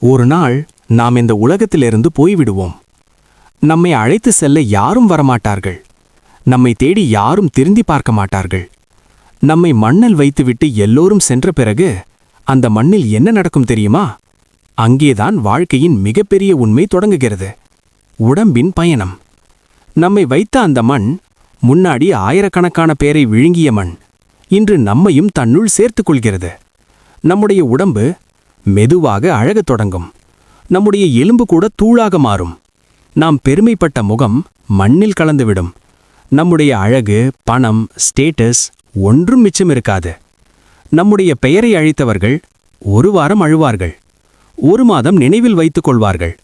ஒரு நாள் நாம் இந்த உலகத்திலிருந்து போய்விடுவோம். நம்மை அழைத்து செல்ல யாரும் வரமாட்டார்கள். நம்மை தேடி யாரும் திரும்பி பார்க்க மாட்டார்கள். நம்மை மண்ணில் வைத்துவிட்டு எல்லோரும் சென்ற பிறகு அந்த மண்ணில் என்ன நடக்கும் தெரியுமா? அங்கேதான் வாழ்க்கையின் மிகப்பெரிய உண்மை தொடங்குகிறது. உடம்பின் பயணம். நம்மை வைத்த அந்த மண் முன்னாடி ஆயிரக்கணக்கான பேரை விழுங்கிய மண் இன்று நம்மையும் தன்னுள் சேர்த்துக் கொள்கிறது. நம்முடைய உடம்பு மெதுவாக அழகத் தொடங்கும். நம்முடைய எலும்பு கூட தூளாக மாறும். நாம் பெருமைப்பட்ட முகம் மண்ணில் கலந்துவிடும். நம்முடைய அழகு, பணம், ஸ்டேட்டஸ் ஒன்றும் மிச்சம் இருக்காது. நம்முடைய பெயரை அழித்தவர்கள் ஒரு வாரம் அழுவார்கள். ஒரு மாதம் நினைவில் வைத்துக் கொள்வார்கள்.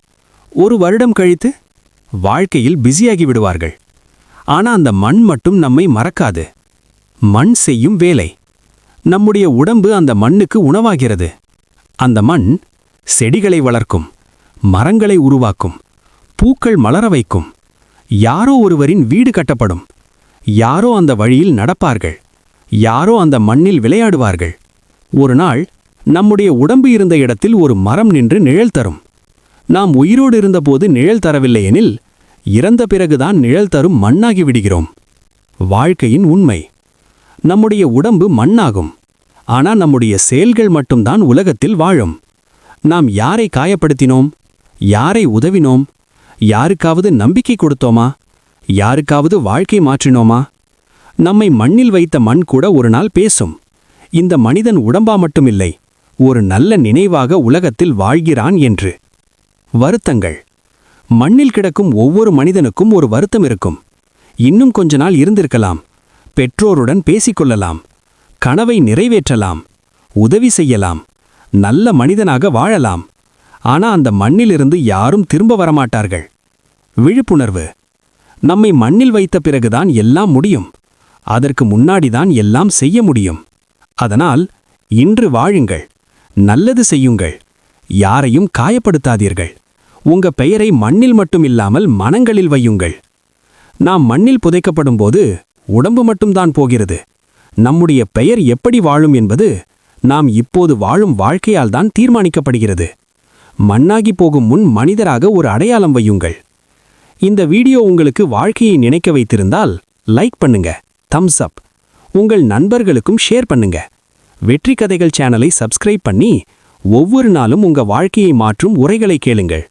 ஒரு வருடம் கழித்து வாழ்க்கையில் பிஸியாகி விடுவார்கள். ஆனா அந்த மண் மட்டும் நம்மை மறக்காது. மண் செய்யும் வேலை. நம்முடைய உடம்பு அந்த மண்ணுக்கு உணவாகிறது. அந்த மண் செடிகளை வளர்க்கும், மரங்களை உருவாக்கும், பூக்கள் மலர வைக்கும். யாரோ ஒருவரின் வீடு கட்டப்படும். யாரோ அந்த வழியில் நடப்பார்கள். யாரோ அந்த மண்ணில் விளையாடுவார்கள். ஒரு நாள் நம்முடைய உடம்பு இருந்த இடத்தில் ஒரு மரம் நின்று நிழல் தரும். நாம் உயிரோடு இருந்தபோது நிழல் தரவில்லை எனில் இறந்த பிறகுதான் நிழல் தரும் மண்ணாகி விடுகிறோம். வாழ்க்கையின் உண்மை. நம்முடைய உடம்பு மண்ணாகும். ஆனா நம்முடைய செயல்கள் மட்டும்தான் உலகத்தில் வாழும். நாம் யாரை காயப்படுத்தினோம்? யாரை உதவினோம்? யாருக்காவது நம்பிக்கை கொடுத்தோமா? யாருக்காவது வாழ்க்கை மாற்றினோமா? நம்மை மண்ணில் வைத்த மண் கூட ஒரு நாள் பேசும். இந்த மனிதன் உடம்பா மட்டுமில்லை, ஒரு நல்ல நினைவாக உலகத்தில் வாழ்கிறான் என்று. வருத்தங்கள். மண்ணில் கிடக்கும் ஒவ்வொரு மனிதனுக்கும் ஒரு வருத்தம் இருக்கும். இன்னும் கொஞ்ச நாள் இருந்திருக்கலாம். பெற்றோருடன் பேசிக்கொள்ளலாம். கனவை நிறைவேற்றலாம். உதவி செய்யலாம். நல்ல மனிதனாக வாழலாம். ஆனா அந்த மண்ணிலிருந்து யாரும் திரும்ப வரமாட்டார்கள். விழிப்புணர்வு. நம்மை மண்ணில் வைத்த பிறகுதான் எல்லாம் முடியும். அதற்கு முன்னாடிதான் எல்லாம் செய்ய முடியும். அதனால் இன்று வாழுங்கள். நல்லது செய்யுங்கள். யாரையும் காயப்படுத்தாதீர்கள். உங்க பெயரை மண்ணில் மட்டுமில்லாமல் மனங்களில் வையுங்கள். நாம் மண்ணில் புதைக்கப்படும்போது உடம்பு மட்டும்தான் போகிறது. நம்முடைய பெயர் எப்படி வாழும் என்பது நாம் இப்போது வாழும் வாழ்க்கையால் தான் தீர்மானிக்கப்படுகிறது. மண்ணாகி போகும் முன் மனிதராக ஒரு அடையாளம் வையுங்கள். இந்த வீடியோ உங்களுக்கு வாழ்க்கையை நினைக்க வைத்திருந்தால் லைக் பண்ணுங்க, தம்ஸ் அப். உங்கள் நண்பர்களுக்கும் ஷேர் பண்ணுங்க. வெற்றி கதைகள் சேனலை சப்ஸ்கிரைப் பண்ணி ஒவ்வொரு நாளும் உங்க வாழ்க்கையை மாற்றும் உரைகளை கேளுங்கள்.